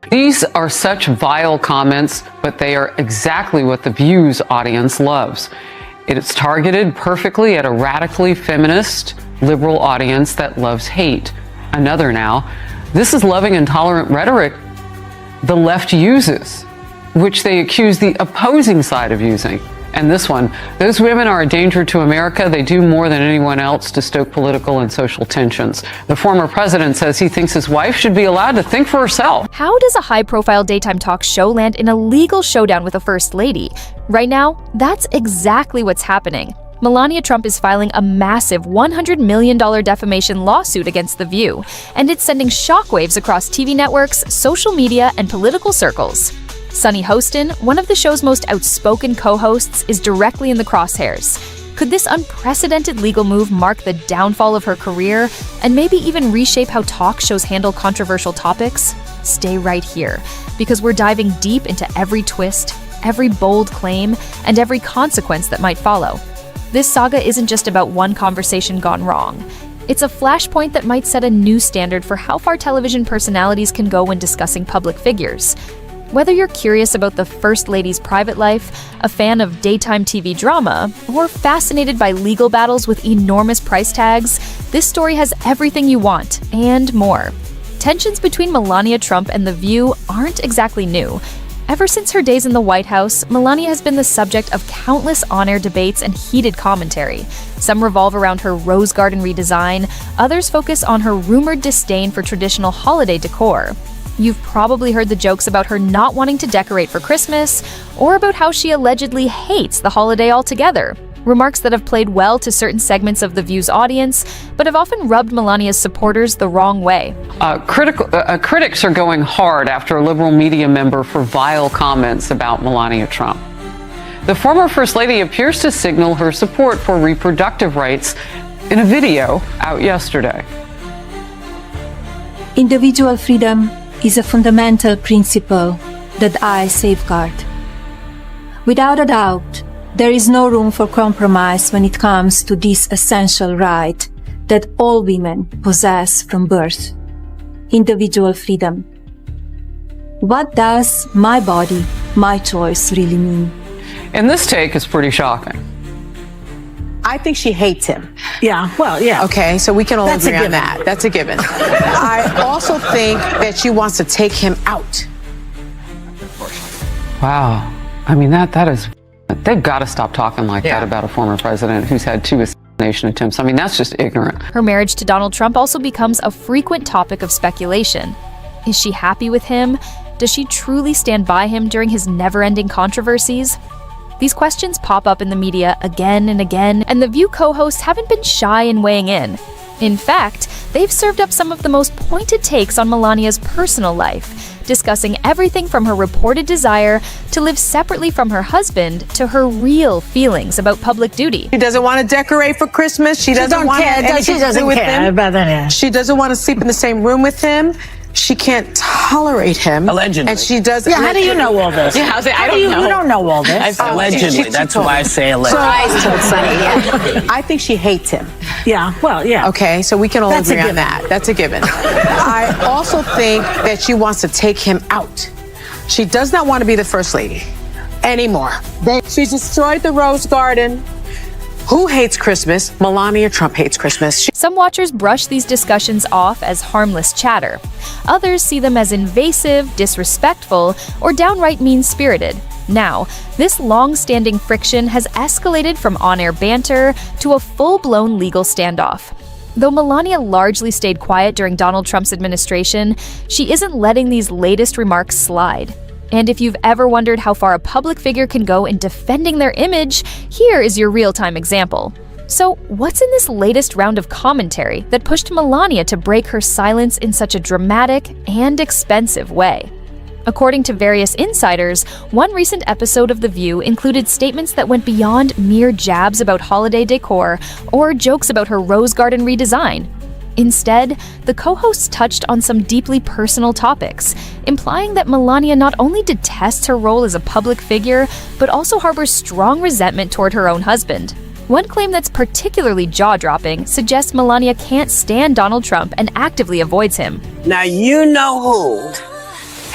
These are such vile comments, but they are exactly what the View's audience loves. It's targeted perfectly at a radically feminist, liberal audience that loves hate. Another now. This is loving and tolerant rhetoric the left uses, which they accuse the opposing side of using. And this one, those women are a danger to America. They do more than anyone else to stoke political and social tensions. The former president says he thinks his wife should be allowed to think for herself. How does a high-profile daytime talk show land in a legal showdown with a first lady? Right now, that's exactly what's happening. Melania Trump is filing a massive $100 million defamation lawsuit against The View, and it's sending shockwaves across TV networks, social media, and political circles. Sunny Hostin, one of the show's most outspoken co-hosts, is directly in the crosshairs. Could this unprecedented legal move mark the downfall of her career and maybe even reshape how talk shows handle controversial topics? Stay right here, because we're diving deep into every twist, every bold claim, and every consequence that might follow. This saga isn't just about one conversation gone wrong. It's a flashpoint that might set a new standard for how far television personalities can go when discussing public figures. Whether you're curious about the First Lady's private life, a fan of daytime TV drama, or fascinated by legal battles with enormous price tags, this story has everything you want, and more. Tensions between Melania Trump and The View aren't exactly new. Ever since her days in the White House, Melania has been the subject of countless on-air debates and heated commentary. Some revolve around her Rose Garden redesign, others focus on her rumored disdain for traditional holiday decor. You've probably heard the jokes about her not wanting to decorate for Christmas, or about how she allegedly hates the holiday altogether. Remarks that have played well to certain segments of The View's audience, but have often rubbed Melania's supporters the wrong way. Critics are going hard after a liberal media member for vile comments about Melania Trump. The former First Lady appears to signal her support for reproductive rights in a video out yesterday. Individual freedom is a fundamental principle that I safeguard. Without a doubt, there is no room for compromise when it comes to this essential right that all women possess from birth: individual freedom. What does my body, my choice really mean? And this take is pretty shocking. I think she hates him. Yeah, well, yeah. Okay, so we can all That's a agree on given. that. That's a given. I also think that she wants to take him out. Wow. I mean, that is, they've got to stop talking like that about a former president who's had 2 assassination attempts. I mean, that's just ignorant. Her marriage to Donald Trump also becomes a frequent topic of speculation. Is she happy with him? Does she truly stand by him during his never-ending controversies? These questions pop up in the media again and again, and The View co-hosts haven't been shy in weighing in. In fact, they've served up some of the most pointed takes on Melania's personal life, discussing everything from her reported desire to live separately from her husband to her real feelings about public duty. She doesn't want to decorate for Christmas. She doesn't want anything to do with him. She doesn't want to sleep in the same room with him. She can't tolerate him. Allegedly. And she does. Yeah, how do you know all this? Yeah, I don't know. You don't know all this. Allegedly. That's why I say allegedly. I think she hates him. Yeah, well, yeah. Okay, so we can all That's a agree on given. that. That's a given. I also think that she wants to take him out. She does not want to be the First Lady anymore. She's destroyed the Rose Garden. Who hates Christmas? Melania Trump hates Christmas. Some watchers brush these discussions off as harmless chatter. Others see them as invasive, disrespectful, or downright mean-spirited. Now, this long-standing friction has escalated from on-air banter to a full-blown legal standoff. Though Melania largely stayed quiet during Donald Trump's administration, she isn't letting these latest remarks slide. And if you've ever wondered how far a public figure can go in defending their image, here is your real-time example. So, what's in this latest round of commentary that pushed Melania to break her silence in such a dramatic and expensive way? According to various insiders, one recent episode of The View included statements that went beyond mere jabs about holiday decor or jokes about her Rose Garden redesign. Instead, the co-hosts touched on some deeply personal topics, implying that Melania not only detests her role as a public figure, but also harbors strong resentment toward her own husband. One claim that's particularly jaw-dropping suggests Melania can't stand Donald Trump and actively avoids him. Now, you know who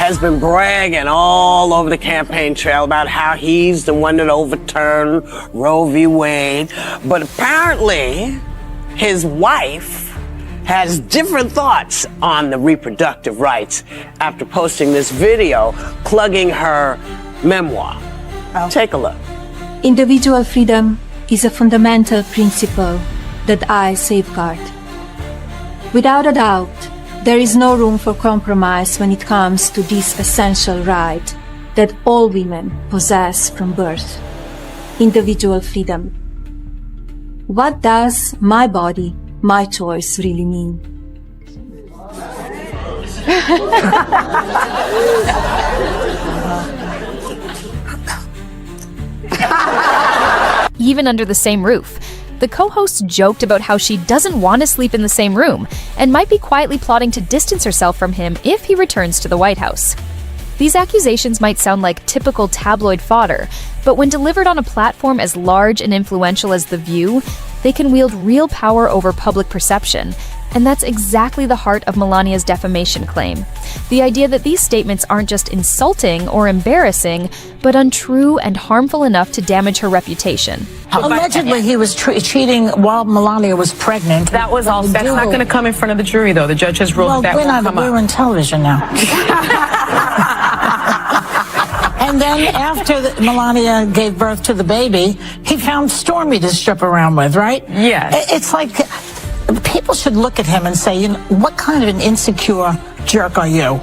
has been bragging all over the campaign trail about how he's the one that overturned Roe v. Wade. But apparently, his wife has different thoughts on the reproductive rights after posting this video plugging her memoir. Take a look. Individual freedom is a fundamental principle that I safeguard. Without a doubt, there is no room for compromise when it comes to this essential right that all women possess from birth: individual freedom. What does my body, my choice really mean? Even under the same roof, the co-host joked about how she doesn't want to sleep in the same room and might be quietly plotting to distance herself from him if he returns to the White House. These accusations might sound like typical tabloid fodder, but when delivered on a platform as large and influential as The View, they can wield real power over public perception. And that's exactly the heart of Melania's defamation claim. The idea that these statements aren't just insulting or embarrassing, but untrue and harmful enough to damage her reputation. Allegedly, he was cheating while Melania was pregnant. That's not going to come in front of the jury, though. The judge has ruled that won't come up. We're in television now. And then after Melania gave birth to the baby, he found Stormy to strip around with, right? Yes. It's like people should look at him and say, you know, what kind of an insecure jerk are you?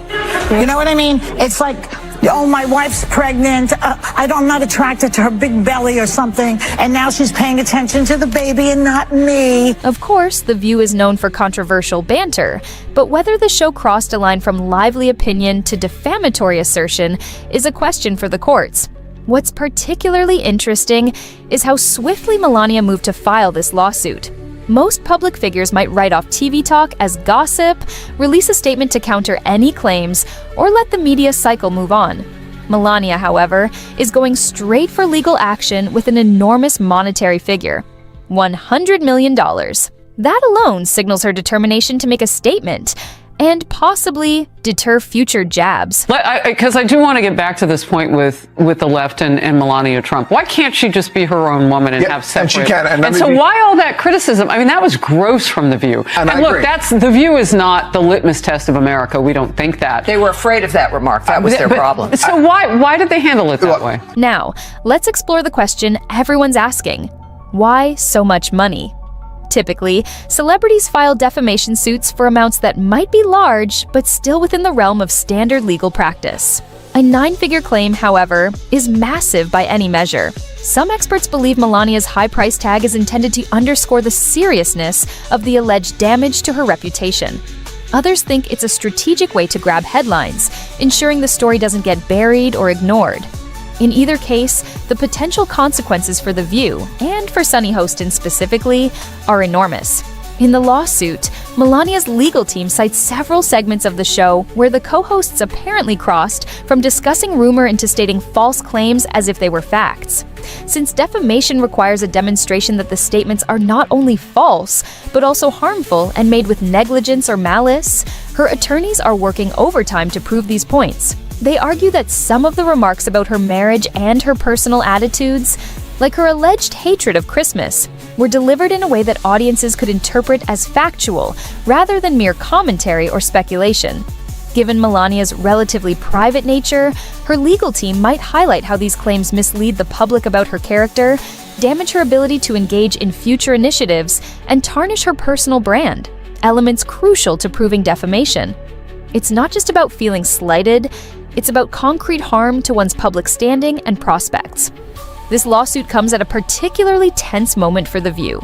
You know what I mean? It's like, oh, my wife's pregnant. I'm not attracted to her big belly or something. And now she's paying attention to the baby and not me. Of course, The View is known for controversial banter, but whether the show crossed a line from lively opinion to defamatory assertion is a question for the courts. What's particularly interesting is how swiftly Melania moved to file this lawsuit. Most public figures might write off TV talk as gossip, release a statement to counter any claims, or let the media cycle move on. Melania, however, is going straight for legal action with an enormous monetary figure: $100 million. That alone signals her determination to make a statement and possibly deter future jabs. Because I do want to get back to this point with the left and Melania Trump. Why can't she just be her own woman and have separate? And she can. And so why all that criticism? I mean, that was gross from The View. And look, agree. The View is not the litmus test of America. We don't think that. They were afraid of that remark. That was their problem. So why did they handle it that way? Now, let's explore the question everyone's asking. Why so much money? Typically, celebrities file defamation suits for amounts that might be large, but still within the realm of standard legal practice. A 9-figure claim, however, is massive by any measure. Some experts believe Melania's high price tag is intended to underscore the seriousness of the alleged damage to her reputation. Others think it's a strategic way to grab headlines, ensuring the story doesn't get buried or ignored. In either case, the potential consequences for The View, and for Sunny Hostin specifically, are enormous. In the lawsuit, Melania's legal team cites several segments of the show where the co-hosts apparently crossed from discussing rumor into stating false claims as if they were facts. Since defamation requires a demonstration that the statements are not only false, but also harmful and made with negligence or malice, her attorneys are working overtime to prove these points. They argue that some of the remarks about her marriage and her personal attitudes, like her alleged hatred of Christmas, were delivered in a way that audiences could interpret as factual rather than mere commentary or speculation. Given Melania's relatively private nature, her legal team might highlight how these claims mislead the public about her character, damage her ability to engage in future initiatives, and tarnish her personal brand, elements crucial to proving defamation. It's not just about feeling slighted, it's about concrete harm to one's public standing and prospects. This lawsuit comes at a particularly tense moment for The View.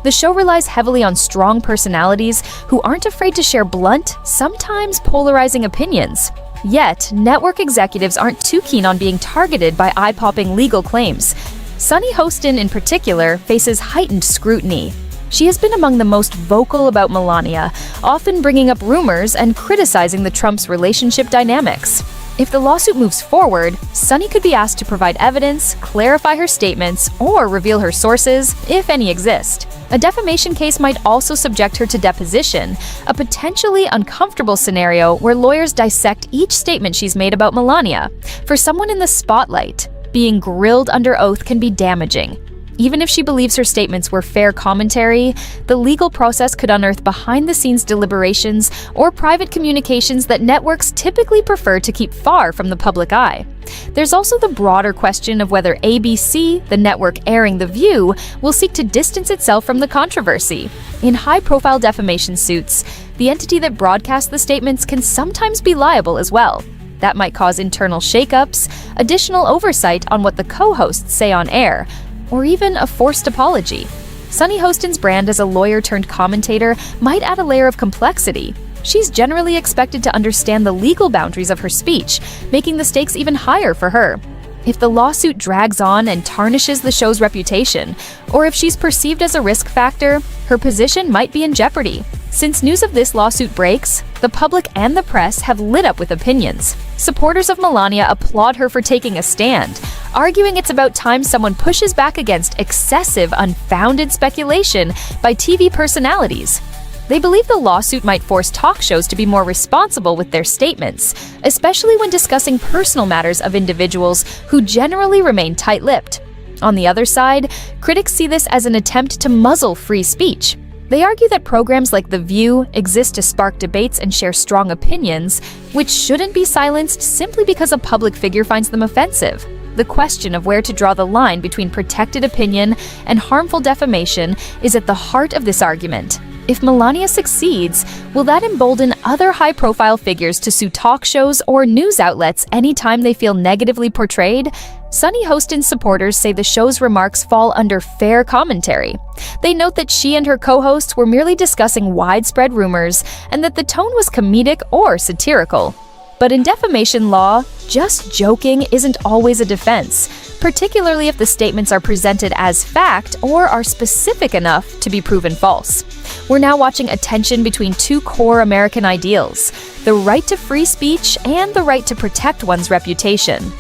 The show relies heavily on strong personalities who aren't afraid to share blunt, sometimes polarizing opinions. Yet, network executives aren't too keen on being targeted by eye-popping legal claims. Sunny Hostin, in particular, faces heightened scrutiny. She has been among the most vocal about Melania, often bringing up rumors and criticizing the Trumps' relationship dynamics. If the lawsuit moves forward, Sunny could be asked to provide evidence, clarify her statements, or reveal her sources, if any exist. A defamation case might also subject her to deposition, a potentially uncomfortable scenario where lawyers dissect each statement she's made about Melania. For someone in the spotlight, being grilled under oath can be damaging. Even if she believes her statements were fair commentary, the legal process could unearth behind-the-scenes deliberations or private communications that networks typically prefer to keep far from the public eye. There's also the broader question of whether ABC, the network airing The View, will seek to distance itself from the controversy. In high-profile defamation suits, the entity that broadcasts the statements can sometimes be liable as well. That might cause internal shakeups, additional oversight on what the co-hosts say on air, or even a forced apology. Sunny Hostin's brand as a lawyer-turned-commentator might add a layer of complexity. She's generally expected to understand the legal boundaries of her speech, making the stakes even higher for her. If the lawsuit drags on and tarnishes the show's reputation, or if she's perceived as a risk factor, her position might be in jeopardy. Since news of this lawsuit breaks, the public and the press have lit up with opinions. Supporters of Melania applaud her for taking a stand, arguing it's about time someone pushes back against excessive, unfounded speculation by TV personalities. They believe the lawsuit might force talk shows to be more responsible with their statements, especially when discussing personal matters of individuals who generally remain tight-lipped. On the other side, critics see this as an attempt to muzzle free speech. They argue that programs like The View exist to spark debates and share strong opinions, which shouldn't be silenced simply because a public figure finds them offensive. The question of where to draw the line between protected opinion and harmful defamation is at the heart of this argument. If Melania succeeds, will that embolden other high-profile figures to sue talk shows or news outlets anytime they feel negatively portrayed? Sunny Hostin's supporters say the show's remarks fall under fair commentary. They note that she and her co-hosts were merely discussing widespread rumors and that the tone was comedic or satirical. But in defamation law, just joking isn't always a defense, particularly if the statements are presented as fact or are specific enough to be proven false. We're now watching a tension between two core American ideals: the right to free speech and the right to protect one's reputation.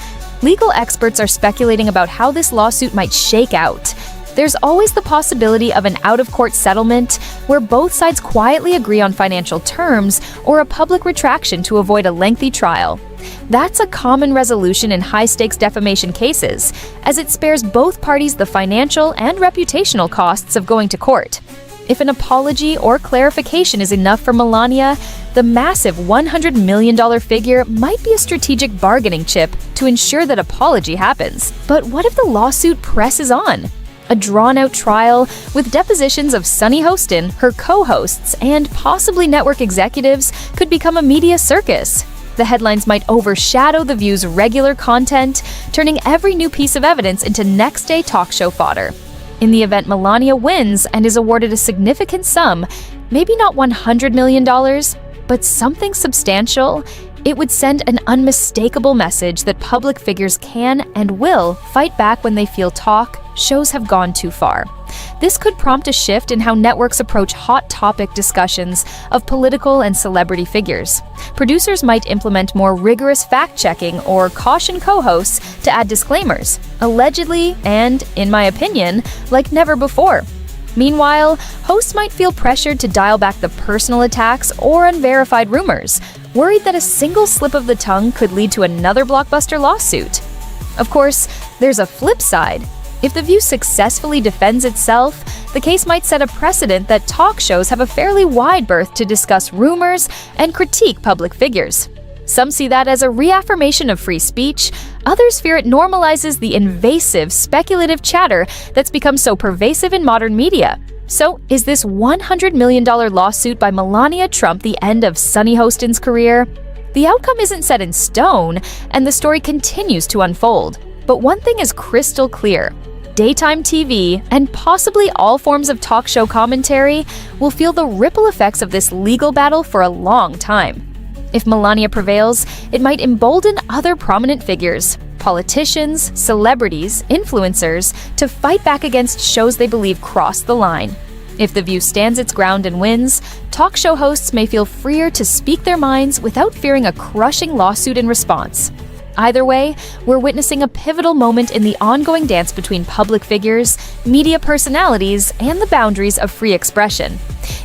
Legal experts are speculating about how this lawsuit might shake out. There's always the possibility of an out-of-court settlement where both sides quietly agree on financial terms or a public retraction to avoid a lengthy trial. That's a common resolution in high-stakes defamation cases, as it spares both parties the financial and reputational costs of going to court. If an apology or clarification is enough for Melania, the massive $100 million figure might be a strategic bargaining chip to ensure that apology happens. But what if the lawsuit presses on? A drawn-out trial with depositions of Sunny Hostin, her co-hosts, and possibly network executives could become a media circus. The headlines might overshadow The View's regular content, turning every new piece of evidence into next-day talk show fodder. In the event Melania wins and is awarded a significant sum, maybe not $100 million, but something substantial, it would send an unmistakable message that public figures can and will fight back when they feel talk shows have gone too far. This could prompt a shift in how networks approach hot topic discussions of political and celebrity figures. Producers might implement more rigorous fact-checking or caution co-hosts to add disclaimers, allegedly and, in my opinion, like never before. Meanwhile, hosts might feel pressured to dial back the personal attacks or unverified rumors, worried that a single slip of the tongue could lead to another blockbuster lawsuit. Of course, there's a flip side. If The View successfully defends itself, the case might set a precedent that talk shows have a fairly wide berth to discuss rumors and critique public figures. Some see that as a reaffirmation of free speech, others fear it normalizes the invasive, speculative chatter that's become so pervasive in modern media. So, is this $100 million lawsuit by Melania Trump the end of Sunny Hostin's career? The outcome isn't set in stone, and the story continues to unfold. But one thing is crystal clear. Daytime TV, and possibly all forms of talk show commentary, will feel the ripple effects of this legal battle for a long time. If Melania prevails, it might embolden other prominent figures, politicians, celebrities, influencers, to fight back against shows they believe cross the line. If The View stands its ground and wins, talk show hosts may feel freer to speak their minds without fearing a crushing lawsuit in response. Either way, we're witnessing a pivotal moment in the ongoing dance between public figures, media personalities, and the boundaries of free expression.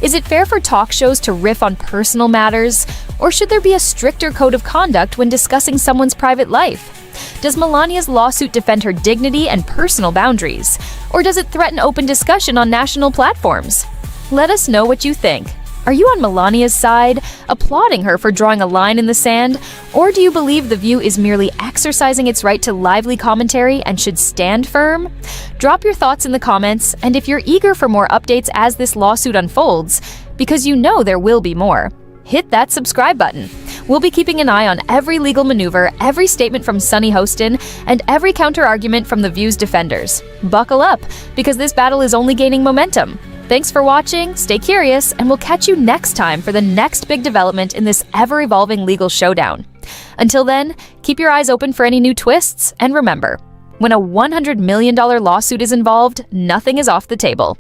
Is it fair for talk shows to riff on personal matters, or should there be a stricter code of conduct when discussing someone's private life? Does Melania's lawsuit defend her dignity and personal boundaries, or does it threaten open discussion on national platforms? Let us know what you think. Are you on Melania's side, applauding her for drawing a line in the sand, or do you believe The View is merely exercising its right to lively commentary and should stand firm? Drop your thoughts in the comments, and if you're eager for more updates as this lawsuit unfolds, because you know there will be more, hit that subscribe button. We'll be keeping an eye on every legal maneuver, every statement from Sunny Hostin, and every counter-argument from The View's defenders. Buckle up, because this battle is only gaining momentum. Thanks for watching, stay curious, and we'll catch you next time for the next big development in this ever-evolving legal showdown. Until then, keep your eyes open for any new twists, and remember, when a $100 million lawsuit is involved, nothing is off the table.